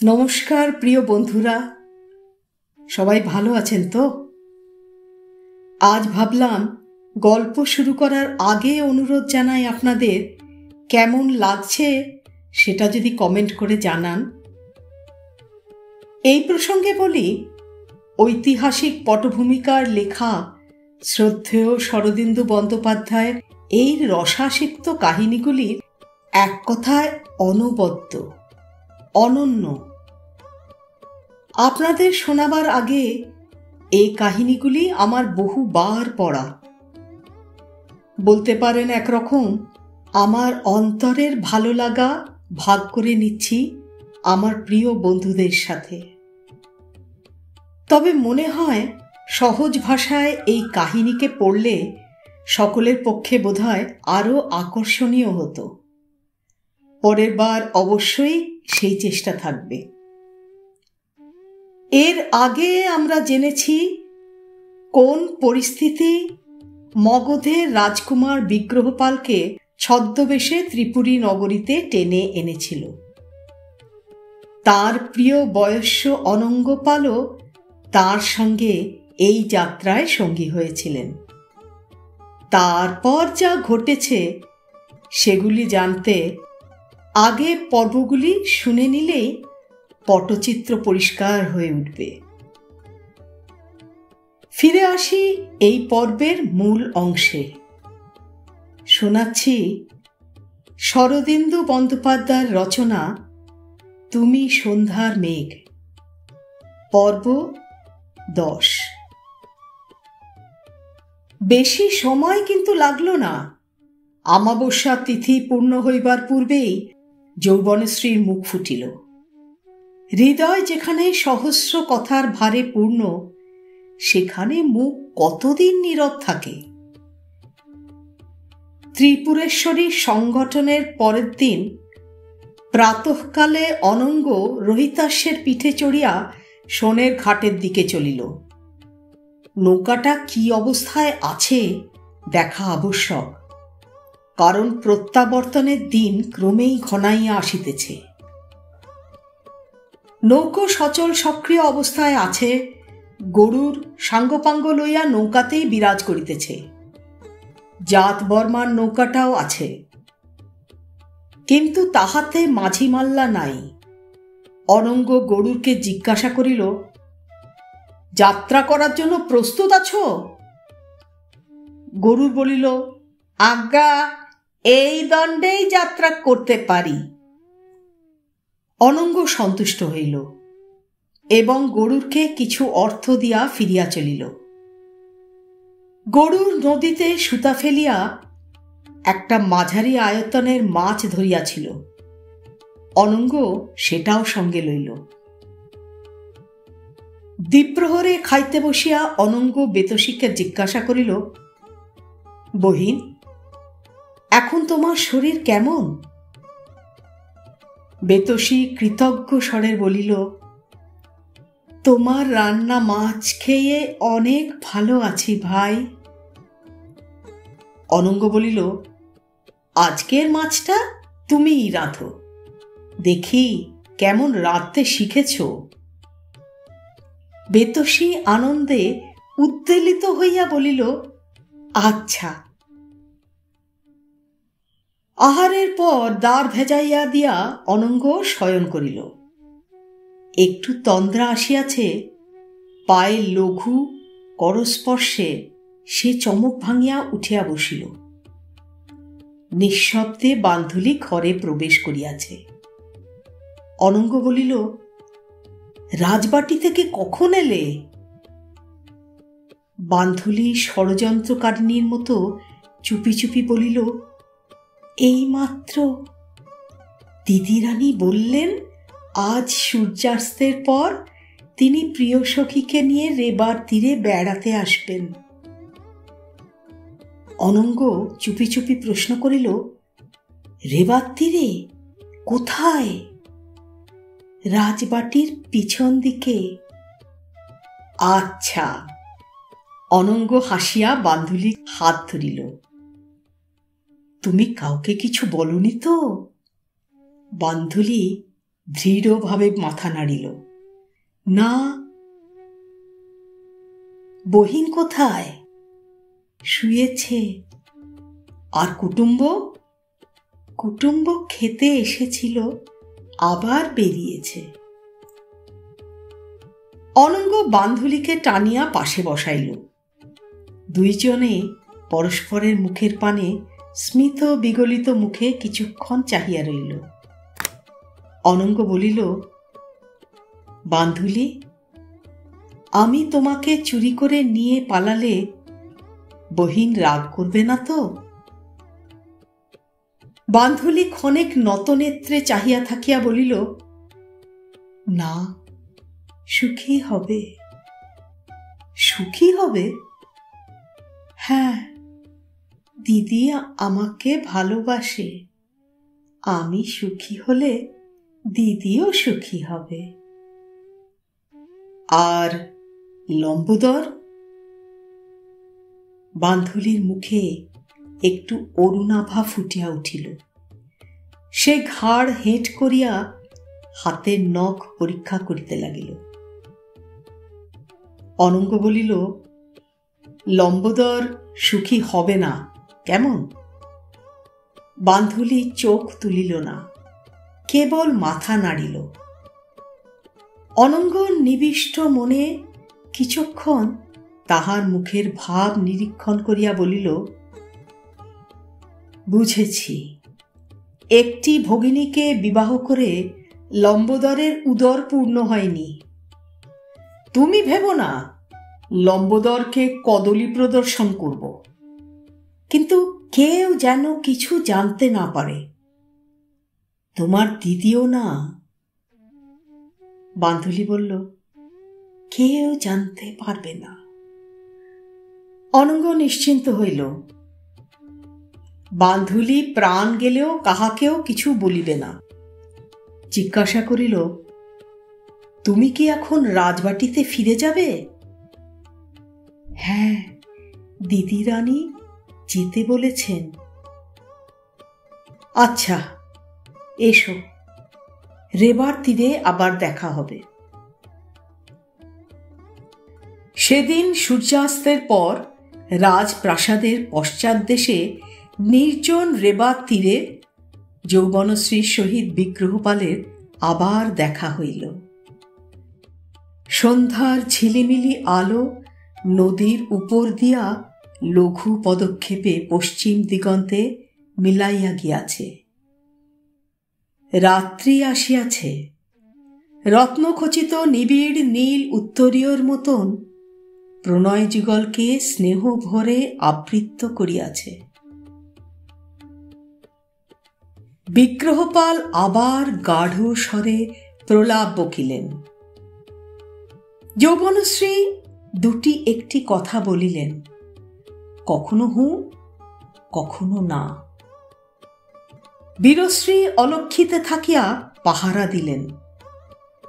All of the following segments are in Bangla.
নমস্কার প্রিয় বন্ধুরা, সবাই ভালো আছেন তো? আজ ভাবলাম গল্প শুরু করার আগে অনুরোধ জানাই আপনাদের, কেমন লাগছে সেটা যদি কমেন্ট করে জানান। এই প্রসঙ্গে বলি, ঐতিহাসিক পটভূমিকার লেখা শ্রদ্ধেয় শরদিন্দু বন্দ্যোপাধ্যায়ের এই রসাসিক্ত কাহিনীগুলির এক কথায় অনবদ্য, অনন্য। আপনাদের শোনাবার আগে এই কাহিনীগুলি আমার বহুবার পড়া, বলতে পারেন একরকম আমার অন্তরের ভালো লাগা ভাগ করে নিচ্ছি আমার প্রিয় বন্ধুদের সাথে। তবে মনে হয় সহজ ভাষায় এই কাহিনীকে পড়লে সকলের পক্ষে বোধহয় আরও আকর্ষণীয় হতো। পরের বার অবশ্যই সেই চেষ্টা থাকবে। এর আগে আমরা জেনেছি কোন পরিস্থিতি মগধের রাজকুমার বিগ্রহপালকে ছদ্মবেশে ত্রিপুরী নগরীতে টেনে এনেছিল। তার প্রিয় বয়স্য অনঙ্গপালও তার সঙ্গে এই যাত্রায় সঙ্গী হয়েছিলেন। তারপর যা ঘটেছে সেগুলি জানতে আগে পর্বগুলি শুনে নিলেই পটচিত্র পরিষ্কার হয়ে উঠবে। ফিরে আসি এই পর্বের মূল অংশে। শোনাচ্ছি শরদিন্দু বন্দ্যোপাধ্যায়ের রচনা তুমি সন্ধ্যার মেঘ, পর্ব 10। বেশি সময় কিন্তু লাগলো না। অমাবস্যা তিথি পূর্ণ হইবার পূর্বেই যৌবনশ্রীর মুখ ফুটিল। হৃদয় যেখানে সহস্র কথার ভারে পূর্ণ, সেখানে মুখ কতদিন নীরব থাকে। ত্রিপুরেশ্বরী সংগঠনের পরের দিন প্রাতঃকালে অনঙ্গ রোহিতাস্যের পিঠে চড়িয়া সোনের ঘাটের দিকে চলিল। নৌকাটা কি অবস্থায় আছে দেখা আবশ্যক, কারণ প্রত্যাবর্তনের দিন ক্রমেই ঘনাইয়া আসিতেছে। নৌকো সচল সক্রিয় অবস্থায় আছে, গরুর সাঙ্গপাঙ্গ লইয়া নৌকাতেই বিরাজ করিতেছে। জাত বর্মার নৌকাটাও আছে, কিন্তু তাহাতে মাঝি মাল্লা নাই। অনঙ্গ গরুরকে জিজ্ঞাসা করিল, যাত্রা করার জন্য প্রস্তুত আছো? গরুর বলিল, আজ্ঞা, এই দণ্ডেই যাত্রা করতে পারি। অনঙ্গ সন্তুষ্ট হইল এবং গরুরকে কিছু অর্থ দিয়া ফিরিয়া চলিল। গরুর নদীতে সুতা ফেলিয়া একটা মাঝারি আয়তনের মাছ ধরিয়াছিল। অনঙ্গ সেটাও সঙ্গে লইল। দ্বিপ্রহরে খাইতে বসিয়া অনঙ্গ বেতসীকে জিজ্ঞাসা করিল, বহিন, এখন তোমার শরীর কেমন? বেতসী কৃতজ্ঞ স্বরে বলিল, তোমার রান্না মাছ খেয়ে অনেক ভালো আছি ভাই। অনঙ্গ বলিল, আজকের মাছটা তুমিই রাঁধো, দেখি কেমন রাঁধতে শিখেছ। বেতসী আনন্দে উদ্বেলিত হইয়া বলিল, আচ্ছা। আহারের পর দ্বার ভেজাইয়া দিয়া অনঙ্গ শয়ন করিল। একটু তন্দ্রা আসিয়াছে, পায়ের লঘু করস্পর্শে সে চমক ভাঙিয়া উঠিয়া বসিল। নিঃশব্দে বান্ধুলি ঘরে প্রবেশ করিয়াছে। অনঙ্গ বলিল, রাজবাটি থেকে কখন এলে? বান্ধুলি ষড়যন্ত্রকারিণীর মতো চুপি চুপি বলিল, এইমাত্র। দিদিরানী বললেন আজ সূর্যাস্তের পর তিনি প্রিয় সখীকে নিয়ে রেবার তীরে বেড়াতে আসবেন। অনঙ্গ চুপি চুপি প্রশ্ন করিল, রেবার তীরে কোথায়? রাজবাটির পিছন দিকে। আচ্ছা। অনঙ্গ হাসিয়া বান্ধুলি হাত ধরিল। তুমি কাউকে কিছু বলনি তো? বান্ধুলি দৃঢ়ভাবে মাথা নাড়িল। না। বহিন কোথায়? শুয়েছে। আর কুটুম্ব? কুটুম্ব খেতে এসেছিল, আবার বেরিয়েছে। অনঙ্গ বান্ধুলিকে টানিয়া পাশে বসাইল। দুইজনে পরস্পরের মুখের পানে স্মিত বিগলিত মুখে কিছুক্ষণ চাহিয়া রইল। অনঙ্গ বলিল, বান্ধুলি, আমি তোমাকে চুরি করে নিয়ে পালালে বহিন রাগ করবে না তো? বান্ধুলি ক্ষণেক নতনেত্রে চাহিয়া থাকিয়া বলিল, না, সুখী হবে। সুখী হবে? হ্যাঁ, দিদি আমাকে ভালোবাসে। আমি সুখী হলে দিদিও সুখী হবে। আর লম্বোদর? বান্ধুলির মুখে একটু অরুণাভা ফুটিয়া উঠিল। সে ঘাড় হেঁট করিয়া হাতের নখ পরীক্ষা করিতে লাগিল। অনঙ্গ বলিল, লম্বোদর সুখী হবে না, কেমন? বান্ধুলি চোখ তুলিল না, কেবল মাথা নাড়িল। অনঙ্গ নিবিষ্ট মনে কিছুক্ষণ তাহার মুখের ভাব নিরীক্ষণ করিয়া বলিল, বুঝেছি, একটি ভগিনীকে বিবাহ করে লম্বোদরের উদর পূর্ণ হয়নি। তুমি ভেবো না লম্বোদরকে কদলী প্রদর্শন করব, কিন্তু কেউ যেন কিছু জানতে না পারে। তোমার দিদিও না। বান্ধুলি বলল, কেউ জানতে পারবে না। অনঙ্গ নিশ্চিন্ত হইল। বান্ধুলি প্রাণ গেলেও কাহাকেও কিছু বলিবে না। জিজ্ঞাসা করিল, তুমি কি এখন রাজবাটিতে ফিরে যাবে? হ্যাঁ, দিদি রানী যেতে বলেছেন। আচ্ছা, এসো, রেবার তীরে আবার দেখা হবে। সেদিন সূর্যাস্তের পর রাজপ্রাসাদের পশ্চাৎ দেশে নির্জন রেবার তীরে যৌবনশ্রীর সহিত বিগ্রহপালের আবার দেখা হইল। সন্ধ্যার ঝিলিমিলি আলো নদীর উপর দিয়া লঘু পদক্ষেপে পশ্চিম দিগন্তে মিলাইয়া গিয়াছে। রাত্রি আসিয়াছে। রত্নখচিত নিবিড় নীল উত্তরীয়র মতন প্রণয় যুগলকে স্নেহ ভরে আবৃত্ত করিয়াছে। বিগ্রহপাল আবার গাঢ় স্বরে প্রলাপ বকিলেন। যৌবনশ্রী দুটি একটি কথা বলিলেন, কখনো হু, কখনো না। বীরশ্রী অলক্ষিতে থাকিয়া পাহারা দিলেন।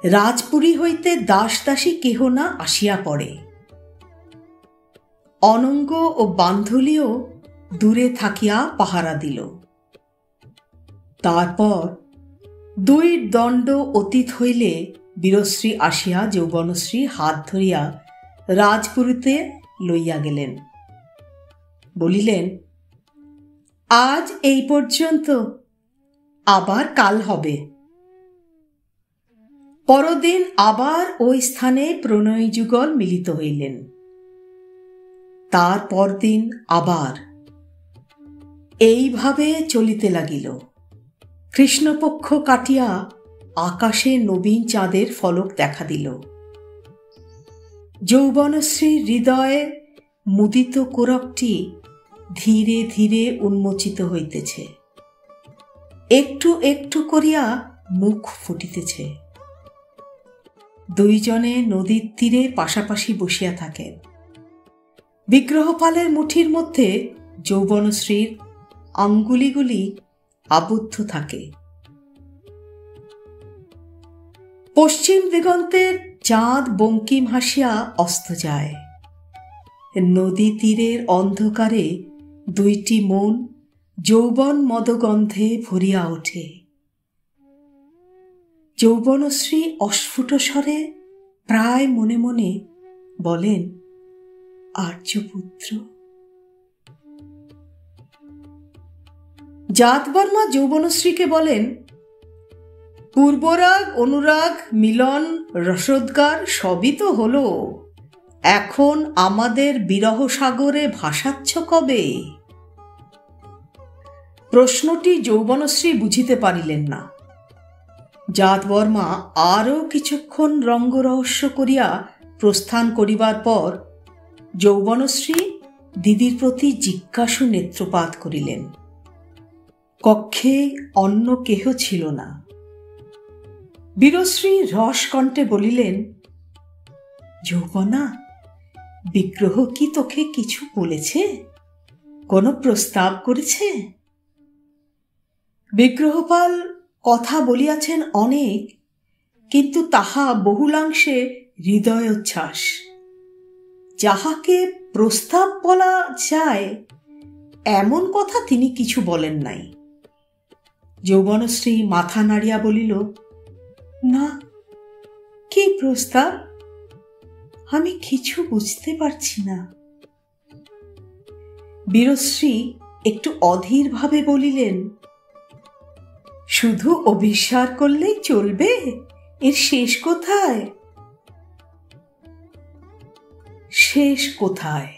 রাজপুরী হইতে দাস দাসী কেহ না আসিয়া পড়ে। অনঙ্গ ও বান্ধুলিও দূরে থাকিয়া পাহারা দিল। তারপর দুই দণ্ড অতীত হইলে বীরশ্রী আসিয়া যৌবনশ্রী হাত ধরিয়া রাজপুরীতে লইয়া গেলেন। বলিলেন, আজ এই পর্যন্ত, আবার কাল হবে। পরদিন আবার ওই স্থানে প্রণয় যুগল মিলিত হইলেন। তার পরদিন আবার এইভাবে চলিতে লাগিল। কৃষ্ণপক্ষ কাটিয়া আকাশে নবীন চাঁদের ফলক দেখা দিল। যৌবনশ্রীর হৃদয়ে মুদিত কোরকটি ধীরে ধীরে উন্মোচিত হইতেছে। একটু একটু করিয়া মুখ ফুটিতেছে। দুইজনে নদীর তীরে পাশাপাশি বসিয়া থাকেন। বিগ্রহপালের মুঠির মধ্যে যৌবনশ্রীর আঙ্গুলিগুলি আবদ্ধ থাকে। পশ্চিম দিগন্তের চাঁদ বঙ্কিম হাসিয়া অস্ত যায়। নদী তীরের অন্ধকারে দুইটি মন যৌবন মদগন্ধে ভরিয়া ওঠে। যৌবনশ্রী অস্ফুট স্বরে প্রায় মনে মনে বলেন, আর্যপুত্র। জাতবর্মা যৌবনশ্রীকে বলেন, পূর্বরাগ, অনুরাগ, মিলন, রসোদ্গার সবই তো হলো, এখন আমাদের বিরহ সাগরে ভাসাচ্ছ কবে? প্রশ্নটি যৌবনশ্রী বুঝিতে পারিলেন না। জাতবর্মা আরও কিছুক্ষণ রঙ্গরহস্য করিয়া প্রস্থান করিবার পর যৌবনশ্রী দিদির প্রতি জিজ্ঞাসু নেত্রপাত করিলেন। কক্ষে অন্য কেহ ছিল না। বীরশ্রী রসকণ্ঠে বলিলেন, যৌবনা, বিগ্রহ কি তোকে কিছু বলেছে? কোনো প্রস্তাব করেছে? বিগ্রহপাল কথা বলিয়াছেন অনেক, কিন্তু তাহা বহুলাংশে হৃদয়োচ্ছ্বাস। যাহাকে প্রস্তাব বলা যায় এমন কথা তিনি কিছু বলেন নাই। যৌবনশ্রী মাথা নাড়িয়া বলিল, না, কি প্রস্তাব? আমি কিছু বুঝতে পারছি না। বীরশ্রী একটু অধীর ভাবে বলিলেন, শুধু অভিসার করলেই চলবে? এর শেষ কোথায়? শেষ কোথায়?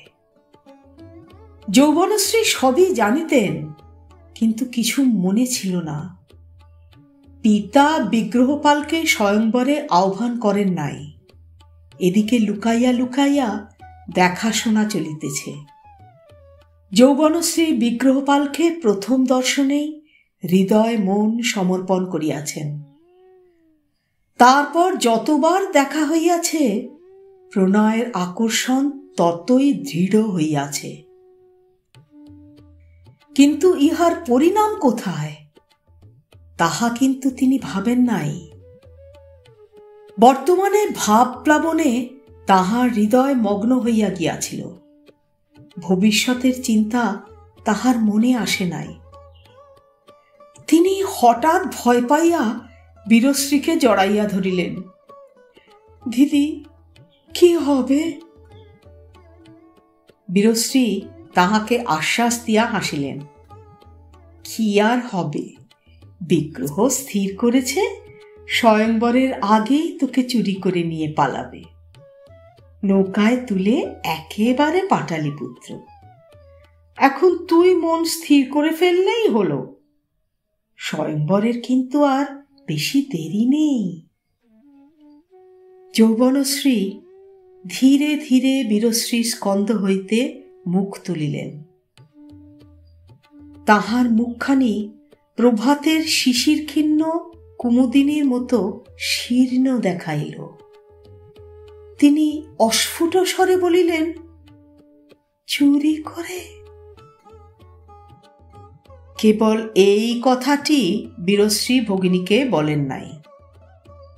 যৌবনশ্রী সবই জানিতেন, কিন্তু কিছু মনে ছিল না। পিতা বিগ্রহপালকে স্বয়ংবরে আহ্বান করেন নাই। এদিকে লুকাইয়া লুকাইয়া দেখাশোনা চলিতেছে। যৌবনশ্রী বিগ্রহপালকে প্রথম দর্শনেই হৃদয় মন সমর্পণ করিয়াছেন। তারপর যতবার দেখা হইয়াছে প্রণয়ের আকর্ষণ ততই দৃঢ় হইয়াছে। কিন্তু ইহার পরিণাম কোথায় তাহা কিন্তু তিনি ভাবেন নাই। বর্তমানে ভাবপ্লাবনে তাহার হৃদয় মগ্ন হইয়া গিয়াছিল। ভবিষ্যতের চিন্তা তাহার মনে আসে নাই। তিনি হঠাৎ ভয় পাইয়া বীরশ্রীকে জড়াইয়া ধরিলেন। দিদি, কি হবে? বীরশ্রী তাহাকে আশ্বাস দিয়া হাসিলেন। কি আর হবে? বিগ্রহ স্থির করেছে স্বয়ংবরের আগেই তোকে চুরি করে নিয়ে পালাবে। নৌকায় তুলে একেবারে পাটালিপুত্র। এখন তুই মন স্থির করে ফেললেই হলো। স্বয়ংবরের কিন্তু আর বেশি দেরি নেই। যৌবনশ্রী ধীরে ধীরে বীরশ্রীর স্কন্ধ হইতে মুখ তুলিলেন। তাহার মুখখানি প্রভাতের শিশিরক্ষীণ্ণ কুমুদিনীর মতো শীর্ণ দেখাইল। তিনি অস্ফুট স্বরে বলিলেন, চুরি করে? কেবল এই কথাটি বীরশ্রী ভগিনীকে বলেন নাই।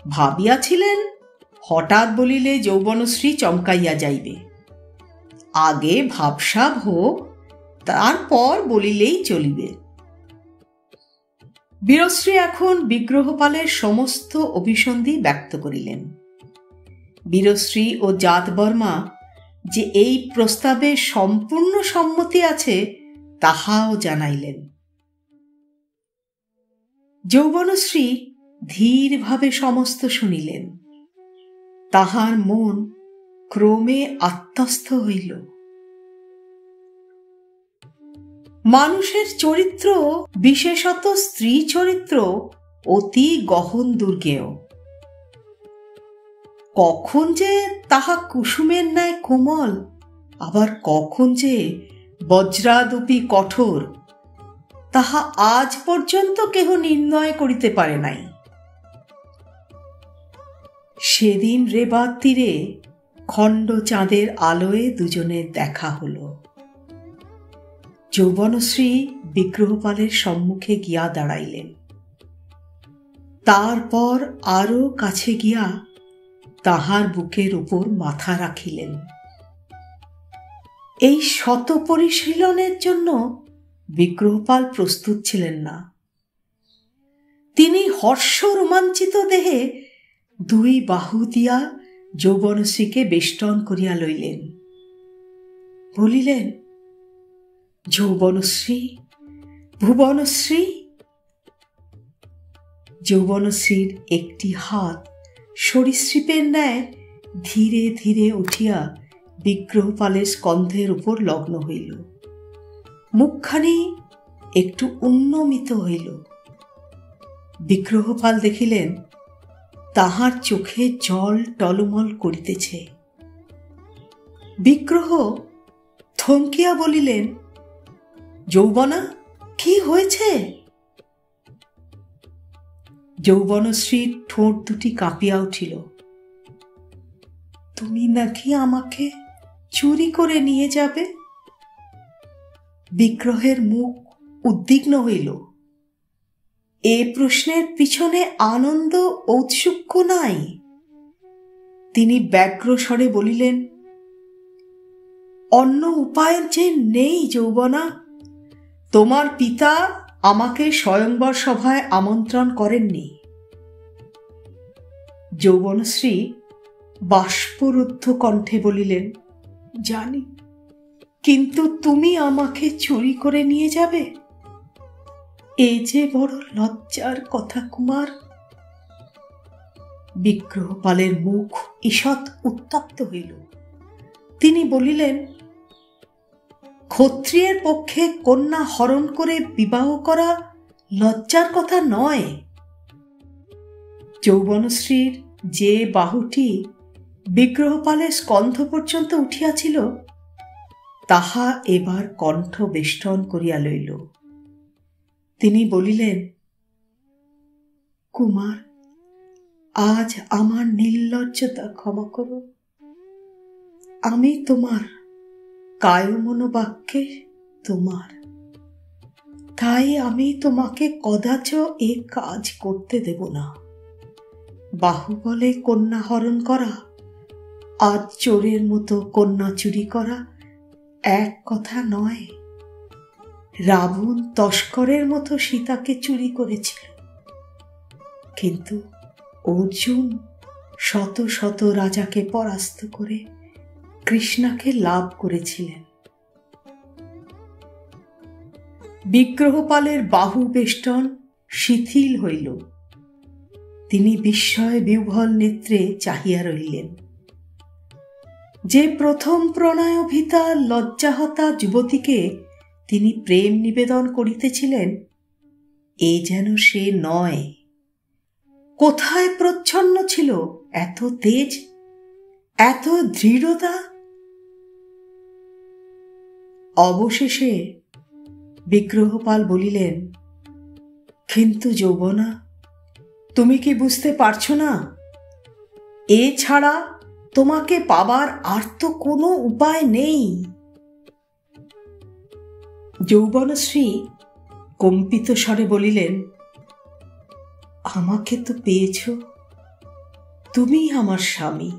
ভাবিয়াছিলেন হঠাৎ বলিলে যৌবনশ্রী চমকাইয়া যাইবে। আগে ভাবসাব হোক, তারপর বলিলেই চলিবে। বীরশ্রী এখন বিগ্রহপালের সমস্ত অভিসন্ধি ব্যক্ত করিলেন। বীরশ্রী ও জাতবর্মা যে এই প্রস্তাবে সম্পূর্ণ সম্মতি আছে তাহাও জানাইলেন। যৌবনশ্রী ধীরভাবে সমস্ত শুনিলেন। তাহার মন ক্রমে আত্মস্থ হইল। মানুষের চরিত্র, বিশেষত স্ত্রী চরিত্র, অতি গহন দুর্গেয়। কখন যে তাহা কুসুমের ন্যায় কোমল, আবার কখন যে বজ্রাদপি কঠোর, তাহা আজ পর্যন্ত কেহ নির্ণয় করিতে পারে নাই। সেদিন রেবার তীরে খণ্ড চাঁদের আলোয় দুজনের দেখা হল। যৌবনশ্রী বিগ্রহপালের সম্মুখে গিয়া দাঁড়াইলেন। তারপর আরো কাছে গিয়া তাহার বুকের উপর মাথা রাখিলেন। এই শত পরিশীলনের জন্য বিগ্রহপাল প্রস্তুত ছিলেন না। তিনি হর্ষ রোমাঞ্চিত দেহে দুই বাহু দিয়া যৌবনশ্রীকে বেষ্টন করিয়া লইলেন। বলিলেন, যৌবনশ্রী, ভুবনশ্রী। যৌবনশ্রীর একটি হাত সরীসৃপের ন্যায় ধীরে ধীরে উঠিয়া বিগ্রহপালের স্কন্ধের উপর লগ্ন হইল। মুখখানি একটু উন্নমিত হইল। বিগ্রহপাল দেখিলেন তাহার চোখে জল টলমল করিতেছে। বিগ্রহ থমকিয়া বলিলেন, যৌবনা, কি হয়েছে? যৌবনশ্রীর ঠোঁট দুটি কাঁপিয়া উঠিল। তুমি নাকি আমাকে চুরি করে নিয়ে যাবে? বিগ্রহের মুখ উদ্বিগ্ন হইল। এ প্রশ্নের পিছনে আনন্দ ঔৎসুক্য নাই। তিনি ব্যগ্র স্বরে বলিলেন, অন্য উপায় যে নেই যৌবনা। তোমার পিতা আমাকে স্বয়ংবর সভায় আমন্ত্রণ করেননি। যৌবনশ্রী বাষ্পরুদ্ধ কণ্ঠে বলিলেন, জানি, কিন্তু তুমি আমাকে চুরি করে নিয়ে যাবে? এ যে বড় লজ্জার কথা কুমার। বিগ্রহপালের মুখ ঈষৎ উত্তপ্ত হইল। তিনি বলিলেন, ক্ষত্রিয়ের পক্ষে কন্যা হরণ করে বিবাহ করা লজ্জার কথা নয়। যৌবনশ্রীর যে বাহুটি বিগ্রহপালের স্কন্ধ পর্যন্ত উঠিয়াছিল তাহা এবার কণ্ঠ বেষ্টন করিয়া লইল। তিনি বলিলেন, কুমার, আজ আমার নির্লজ্জতা ক্ষমা করো। আমি তোমার, কায় মনোবাক্যে তোমার, তাই আমি তোমাকে কদাচ এ কাজ করতে দেব না। বাহুবলে কন্যা হরণ করা আর চোরের মতো কন্যা চুরি করা এক কথা নয়। রাবণ তস্করের মতো সীতাকে চুরি করেছিল, কিন্তু অর্জুন শত শত রাজাকে পরাস্ত করে কৃষ্ণাকে লাভ করেছিলেন। বিগ্রহপালের বাহু বেষ্টন শিথিল হইল। তিনি বিস্ময় বিহ্বল নেত্রে চাহিয়া রহিলেন। যে প্রথম প্রণয়োভিতা লজ্জাহতা যুবতীকে তিনি প্রেম নিবেদন করিতেছিলেন, এ যেন সে নয়। কোথায় প্রচ্ছন্ন ছিল এত তেজ, এত দৃঢ়তা? অবশেষে বিগ্রহপাল বলিলেন, কিন্তু যৌবনা, তুমি কি বুঝতে পারছো না? এ ছাড়া তোমাকে পাবার আর তো কোনো উপায় নেই। যৌবনশ্রী কম্পিত স্বরে বলিলেন, আমাকে তো পেয়েছ, তুমি আমার স্বামী।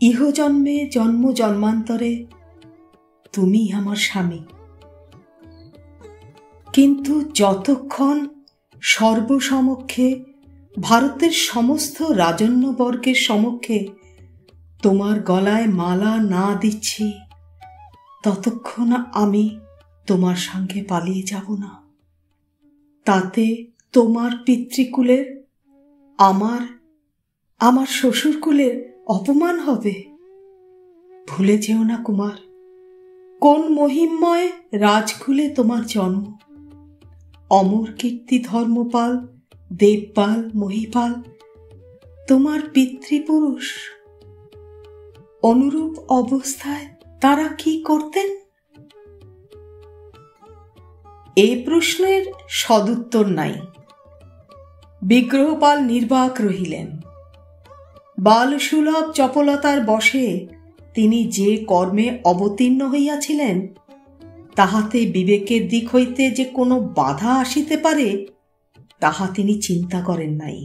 ইহজন্মে জন্ম জন্মান্তরে তুমি আমার স্বামী। কিন্তু যতক্ষণ সর্বসমক্ষে, ভারতের সমস্ত রাজন্যবর্গের সমক্ষে তোমার গলায় মালা না দিচ্ছি, ততক্ষণ আমি তোমার সঙ্গে পালিয়ে যাব না। তাতে তোমার পিতৃকুলের, আমার শ্বশুরকুলের অপমান হবে। ভুলে যেও না কুমার, কোন মহিমময় রাজকুলে তোমার জন্ম। অমর কীর্তি ধর্মপাল, দেবপাল, মহিপাল তোমার পিতৃপুরুষ। অনুরূপ অবস্থায় তারা কি করতেন? এ প্রশ্নের সদুত্তর নাই। বিগ্রহপাল নির্বাক রহিলেন। বালসুলভ চপলতার বশে তিনি যে কর্মে অবতীর্ণ হইয়াছিলেন, তাহাতে বিবেকের দিক হইতে যে কোনো বাধা আসিতে পারে তাহা তিনি চিন্তা করেন নাই।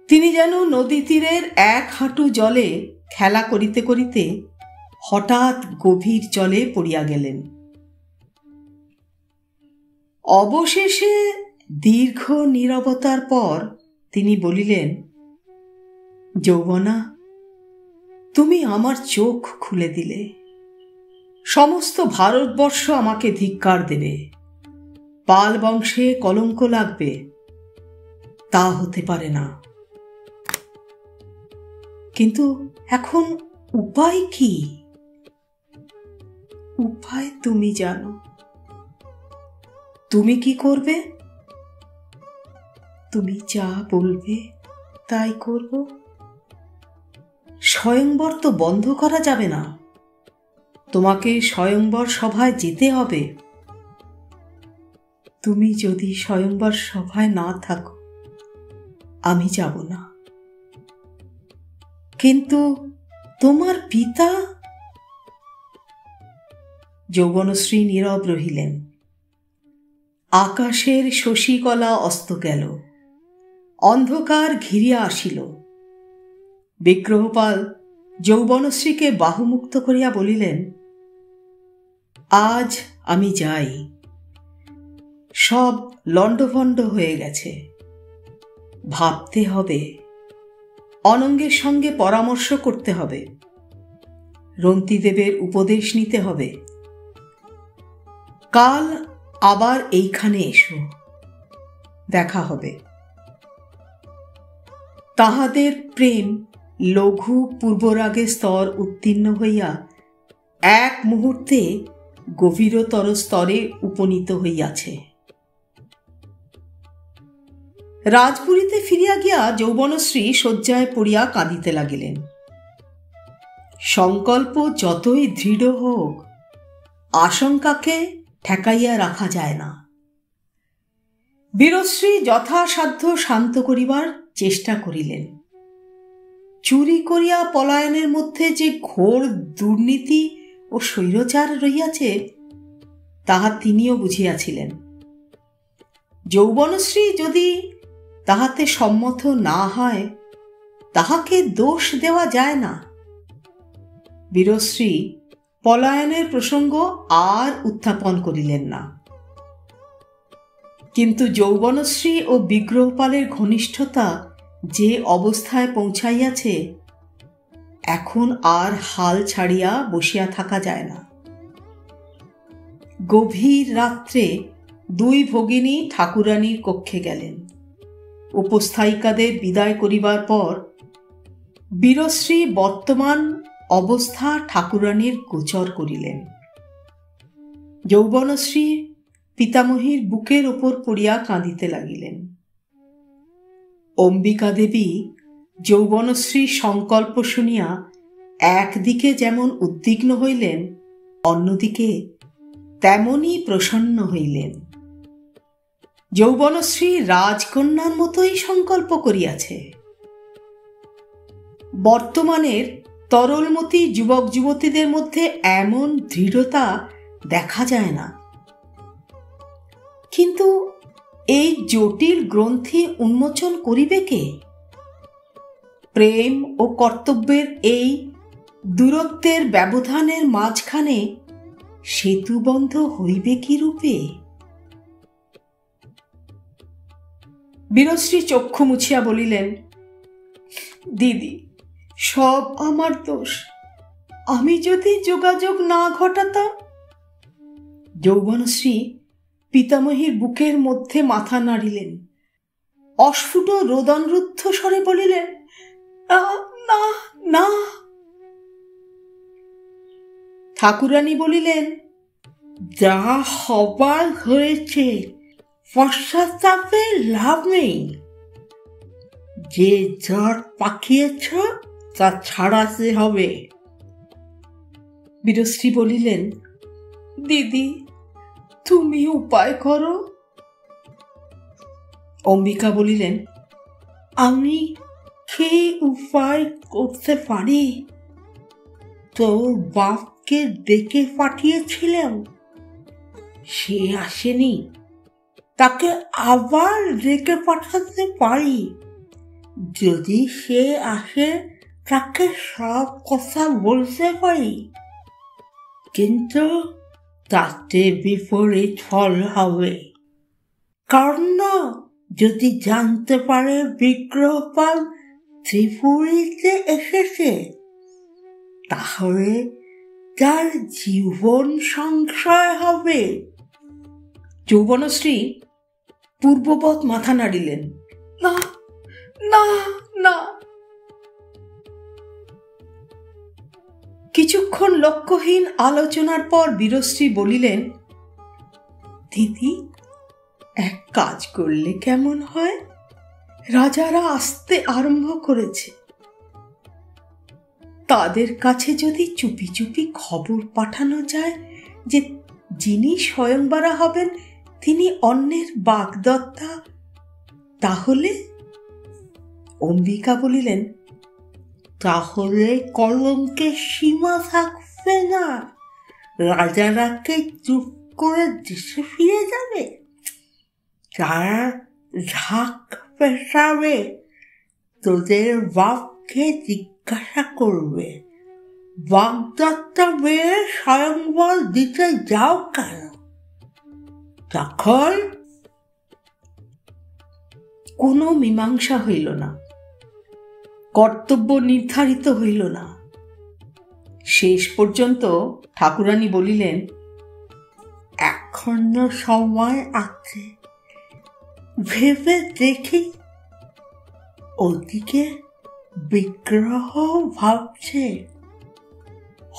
তিনি যেন নদী তীরের এক হাঁটু জলে খেলা করিতে করিতে হঠাৎ গভীর জলে পড়িয়া গেলেন। অবশেষে দীর্ঘ নীরবতার পর তিনি বলিলেন, যৌবনা, তুমি আমার চোখ খুলে দিলে। সমস্ত ভারতবর্ষ আমাকে ধিক্কার দেবে, পাল বংশে কলঙ্ক লাগবে, তা হতে পারে না। কিন্তু এখন উপায় কি? উপায় তুমি জানো। তুমি কি করবে? তুমি যা বলবে তাই করব। স্বয়ংবর তো বন্ধ করা যাবে না, তোমাকে স্বয়ংবর সভায় যেতে হবে। তুমি যদি স্বয়ংবর সভায় না থাকো আমি যাব না। কিন্তু তোমার পিতা? যৌবনশ্রী নীরব রহিলেন। আকাশের শশীকলা অস্ত গেল, অন্ধকার ঘিরিয়া আসিল। বিগ্রহপাল যৌবনশ্রীকে বাহুমুক্ত করিয়া বলিলেন, আজ আমি যাই। সব লণ্ডভণ্ড হয়ে গেছে। ভাবতে হবে, অনঙ্গের সঙ্গে পরামর্শ করতে হবে, রন্তিদেবের উপদেশ নিতে হবে। কাল আবার এইখানে এসো, দেখা হবে। তাহাদের প্রেম লঘু পূর্বরাগের স্তর উত্তীর্ণ হইয়া এক মুহূর্তে গভীরতর স্তরে উপনীত হইয়াছে। রাজপুরীতে ফিরিয়া গিয়া যৌবনশ্রী শয্যায় পড়িয়া কাঁদিতে লাগিলেন। সংকল্প যতই দৃঢ় হোক, আশঙ্কাকে ঠেকাইয়া রাখা যায় না। বীরশ্রী যথাসাধ্য শান্ত করিবার চেষ্টা করিলেন। চুরি করিয়া পলায়নের মধ্যে যে ঘোর দুর্নীতি ও স্বৈরচার রহিয়াছে তাহা তিনিও বুঝিয়াছিলেন। যৌবনশ্রী যদি তাহাতে সম্মত না হয় তাহাকে দোষ দেওয়া যায় না। বীরশ্রী পলায়নের প্রসঙ্গ আর উত্থাপন করিলেন না। কিন্তু যৌবনশ্রী ও বিগ্রহপালের ঘনিষ্ঠতা যে অবস্থায় পৌঁছাইয়াছে, এখন আর হাল ছাড়িয়া বসিয়া থাকা যায় না। গভীর রাত্রে দুই ভগিনী ঠাকুরানীর কক্ষে গেলেন। উপস্থায়িকাদের বিদায় করিবার পর বীরশ্রী বর্তমান অবস্থা ঠাকুরানীর গোচর করিলেন। যৌবনশ্রী পিতামহীর বুকের ওপর পড়িয়া কাঁদিতে লাগিলেন। অম্বিকা দেবী যৌবনশ্রীর সংকল্প শুনিয়া একদিকে যেমন উদ্বিগ্ন হইলেন, অন্যদিকে তেমনি প্রসন্ন হইলেন। যৌবনশ্রী রাজকন্যার মতোই সংকল্প করিয়াছে। বর্তমানের তরলমতি যুবক যুবতীদের মধ্যে এমন দৃঢ়তা দেখা যায় না। কিন্তু এই জটিল গ্রন্থি উন্মোচন করিবে কে? প্রেম ও কর্তব্যের এই দূরত্বের ব্যবধানের মাঝখানে সেতুবন্ধ হইবে কি রূপে? বীরশ্রী চক্ষু মুছিয়া বলিলেন, দিদি, সব আমার দোষ। আমি যদি যোগাযোগ না ঘটাতাম। যৌবনশ্রী পিতামহীর বুকের মধ্যে মাথা নাড়িলেন। অস্ফুট রোদনরুদ্ধ স্বরে বলিলেন, না না। ঠাকুরানী বলিলেন, যা হবার হয়েছে, পশ্চাৎতাপে লাভ নেই। যে ঝড় পাকিয়েছ তা ছাড়াতে হবে। বীরশ্রী বলিলেন, দিদি, তুমি উপায় করো। অম্বিকা বলিলেন, আমি কি উপায় করতে পারি? তোর বাপকে ডেকে পাঠিয়েছিলাম, সে আসেনি। তাকে আবার ডেকে পাঠাতে পারি। যদি সে আসে তাকে সব কথা বলতে পারি, কিন্তু তাতে বিপরীত ফল হবে। কর্ণ যদি জানতে পারে বিগ্রহপাল ত্রিপুরীতে এসেছে, তাহলে তার জীবন সংশয় হবে। যৌবনশ্রী পূর্ববৎ মাথা নাড়িলেন, না না না। কিছুক্ষণ লক্ষ্যহীন আলোচনার পর বীরশ্রী বলিলেন, দিদি, এক কাজ করলে কেমন হয়? রাজারা আসতে আরম্ভ করেছে, তাদের কাছে যদি চুপি চুপি খবর পাঠানো যায় যে যিনি স্বয়ংবরা হবেন তিনি অন্যের বাগদত্তা, তাহলে? অম্বিকা বলিলেন, তাহলে কলঙ্কের সীমা থাকবে না। রাজারা কে চুপ করে দেশে ফিরে যাবে? তারা ঢাক পেশাবে, তোদের বাপকে জিজ্ঞাসা করবে, বাগদত্তা মেয়ে স্বয়ংবর দিতে যাও কেন? তখন কোনো মীমাংসা হইল না, কর্তব্য নির্ধারিত হইল না। শেষ পর্যন্ত ঠাকুরানী বলিলেন, এখনো সময় আছে, ভেবে দেখি। ওদিকে বিগ্রহ ভাবছে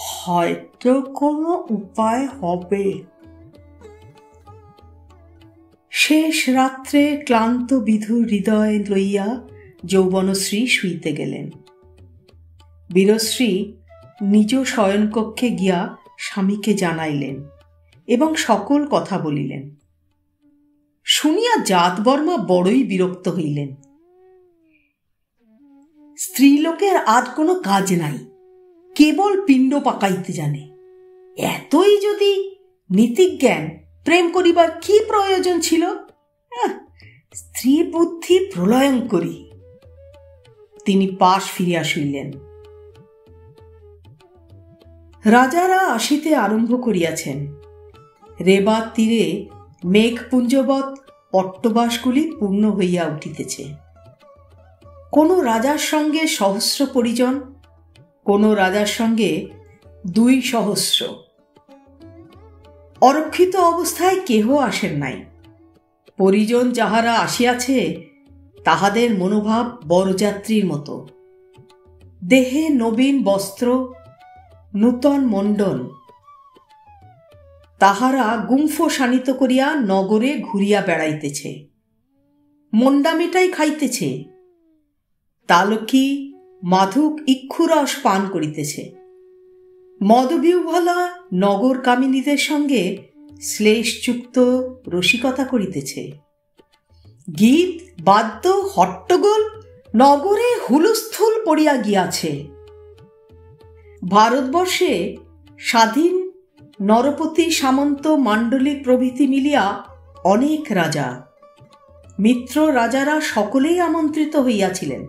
হয়তো কোনো উপায় হবে। শেষ রাত্রে ক্লান্ত বিধুর হৃদয় লইয়া যৌবনশ্রী শুইতে গেলেন। বীরশ্রী নিজ শয়নকক্ষে গিয়া স্বামীকে জানাইলেন এবং সকল কথা বলিলেন। শুনিয়া জাতবর্মা বড়ই বিরক্ত হইলেন। স্ত্রীলোকের আজ কোনো কাজ নাই, কেবল পিণ্ড পাকাইতে জানে। এতই যদি নীতিজ্ঞান, প্রেম করিবার কি প্রয়োজন ছিল? স্ত্রী বুদ্ধি প্রলয়ঙ্করী। তিনি পাশ ফিরিয়া শুইলেন। রাজারা আসিতে আরম্ভ করিয়াছেন। রেবার তীরে মেঘপুঞ্জবৎ অট্টবাসগুলি পূর্ণ হইয়া উঠিতেছে। কোন রাজার সঙ্গে সহস্র পরিজন, কোন রাজার সঙ্গে 200। অরক্ষিত অবস্থায় কেহ আসেন নাই। পরিজন যাহারা আসিয়াছে তাহাদের মনোভাব বরযাত্রীর মতো। দেহে নবীন বস্ত্র, নূতন মণ্ডন। তাহারা গুম্ফ শানিত করিয়া নগরে ঘুরিয়া বেড়াইতেছে, মন্ডামিটাই খাইতেছে, তালকি মাধুক ইক্ষুরস পান করিতেছে। মদবিহ্বলা নগর কামিনীদের সঙ্গে শ্লেষযুক্ত রসিকতা করিতেছে। গীত বাদ্য হট্টগোল নগরে হুলস্থুল পড়িয়া গিয়াছে। ভারতবর্ষে স্বাধীন নরপতি, সামন্ত, মাণ্ডলিক প্রভৃতি মিলিয়া অনেক রাজা, মিত্র রাজারা সকলেই আমন্ত্রিত হইয়াছিলেন।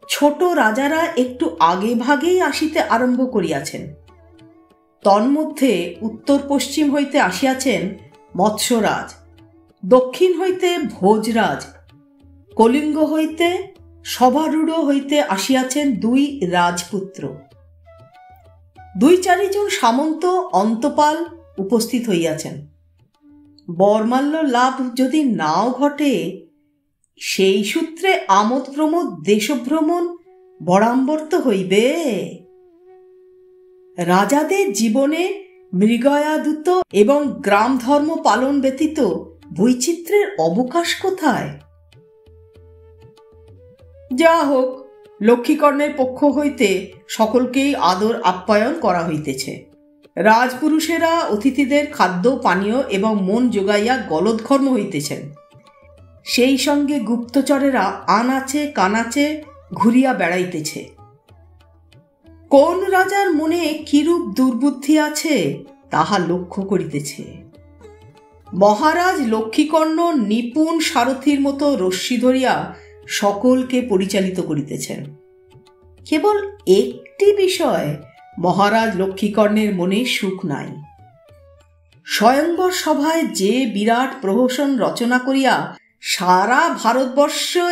ছোট রাজারা একটু আগে ভাগেই আসিতে আরম্ভ করিয়াছেন। তন্মধ্যে উত্তর পশ্চিম হইতে আসিয়াছেন মৎস্যরাজ, দক্ষিণ হইতে ভোজরাজ, কলিঙ্গ হইতে সভারূঢ় হইতে আসিয়াছেন 2 রাজপুত্র। 2-4 জন সামন্ত অন্তপাল উপস্থিত হইয়াছেন। বরমাল্য লাভ যদি নাও ঘটে, সেই সূত্রে আমোদ প্রমোদ দেশভ্রমণ বরাম্বর্ত হইবে। রাজাদের জীবনে মৃগয়াদূত এবং গ্রাম ধর্ম পালন ব্যতীত বৈচিত্র্যের অবকাশ কোথায়? যা হোক, লক্ষ্মীকর্ণের পক্ষ হইতে সকলকেই আদর আপ্যায়ন করা হইতেছে। রাজপুরুষেরা অতিথিদের খাদ্য পানীয় এবং মন যোগাইয়া গলদঘর্ম হইতেছেন। সেই সঙ্গে গুপ্তচরেরা আনাচে কানাচে ঘুরিয়া বেড়াইতেছে। কোন রাজার মনে কিরূপ দুর্বুদ্ধি আছে তাহা লক্ষ্য করিতেছে। মহারাজ লক্ষ্মীকর্ণ নিপুণ সারথীর মতো রশ্মি ধরিয়া সকলকে পরিচালিত করিতেছেন। কেবল একটি বিষয় মহারাজ লক্ষ্মীকর্ণের মনে সুখ নাই। স্বয়ংবর সভায় যে বিরাট প্রহসন রচনা করিয়া সারা ভারতবর্ষে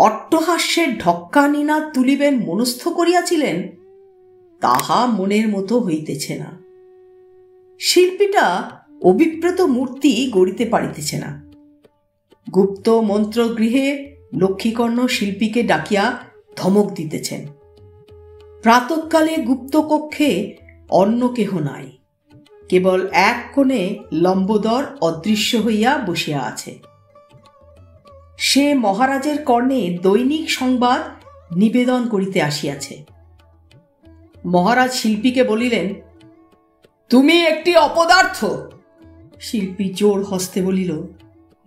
অট্টহাস্যের ঢক্কা নিনাদ তুলিবেন মনস্থ করিয়াছিলেন, তাহা মনের মতো হইতেছে না। শিল্পীটা অভিপ্রেত মূর্তি গড়িতে পারিতেছে না। গুপ্ত মন্ত্রগৃহে লক্ষ্মীকর্ণ শিল্পীকে ডাকিয়া ধমক দিতেছেন। প্রাতঃকালে গুপ্ত কক্ষে অন্য কেহ নাই, কেবল এক কোণে লম্বোদর অদৃশ্য হইয়া বসিয়া আছে। সে মহারাজের কর্ণে দৈনিক সংবাদ নিবেদন করিতে আসিয়াছে। মহারাজ শিল্পীকে বলিলেন, তুমি একটি অপদার্থ। শিল্পী জোর হস্তে বলিল,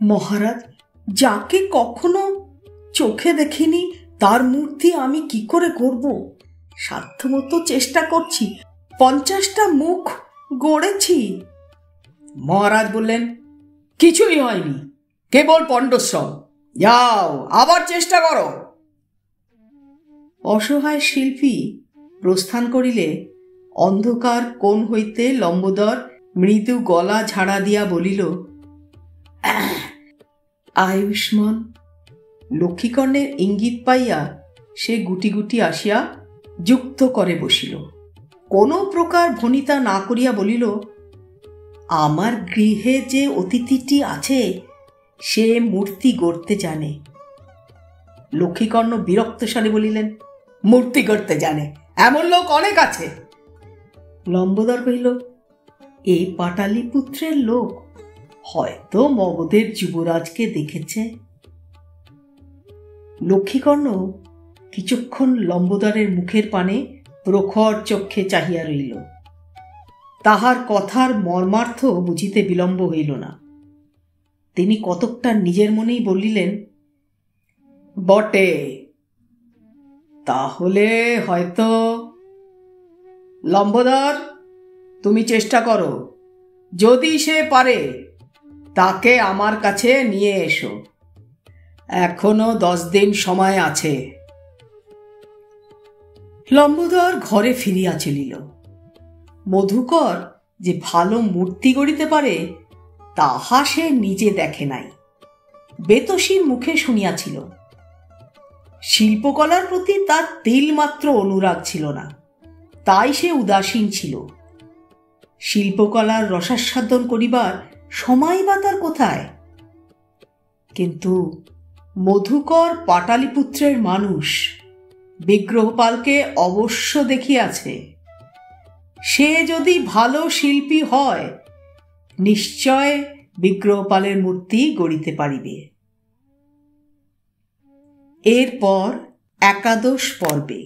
মহারাজ, যাকে কখনো চোখে দেখিনি তার মূর্তি আমি কি করে করব? সাধ্যমতো চেষ্টা করছি, 50টা মুখ গড়েছি। মহারাজ বললেন, কিছুই হয়নি, কেবল পণ্ডশ্রম। যাও, আবার চেষ্টা করো। অসহায় শিল্পী প্রস্থান করিলে অন্ধকার কোণ হইতে লম্বোদর মৃদু গলা ঝাড়া দিয়া বলিল, আয়ুষ্মান। লক্ষ্মীকর্ণের ইঙ্গিত পাইয়া সে গুটি গুটি আসিয়া যুক্ত করে বসিল। কোনো প্রকার ভনিতা না করিয়া বলিল, আমার গৃহে যে অতিথিটি আছে সে মূর্তি গড়তে জানে। লক্ষ্মীকর্ণ বিরক্ত স্বরে বলিলেন, মূর্তি গড়তে জানে এমন লোক অনেক আছে। লম্বোদর কহিল, এই পাটালিপুত্রের লোক হয়তো মগধের যুবরাজকে দেখেছে। লক্ষ্মীকর্ণ কিছুক্ষণ লম্বোদরের মুখের পানে প্রখর চক্ষে চাহিয়া রইল। তাহার কথার মর্মার্থ বুঝিতে বিলম্ব হইল না। তিনি কতকটা নিজের মনেই বলিলেন, বটে, তাহলে হয়তো। লম্বোদর, তুমি চেষ্টা করো, যদি সে পারে তাকে আমার কাছে নিয়ে এসো। এখনো 10 দিন সময় আছে। লম্বোদর ঘরে ফিরিয়া চলিল। মধুকর যে ভালো মূর্তি গড়িতে পারে তাহা সে নিজে দেখে নাই, বেতসীর মুখে শুনিয়াছিল। শিল্পকলার প্রতি তার তিলমাত্র অনুরাগ ছিল না, তাই সে উদাসীন ছিল। শিল্পকলার রসাস্বাদন করিবার সময় বা তার কোথায়? কিন্তু মধুকর পাটালিপুত্রের মানুষ, বিগ্রহপালকে অবশ্য দেখিয়াছে। সে যদি ভালো শিল্পী হয় নিশ্চয় বিগ্রহপালের মূর্তি গড়িতে পারিবে। এরপর একাদশ পর্বে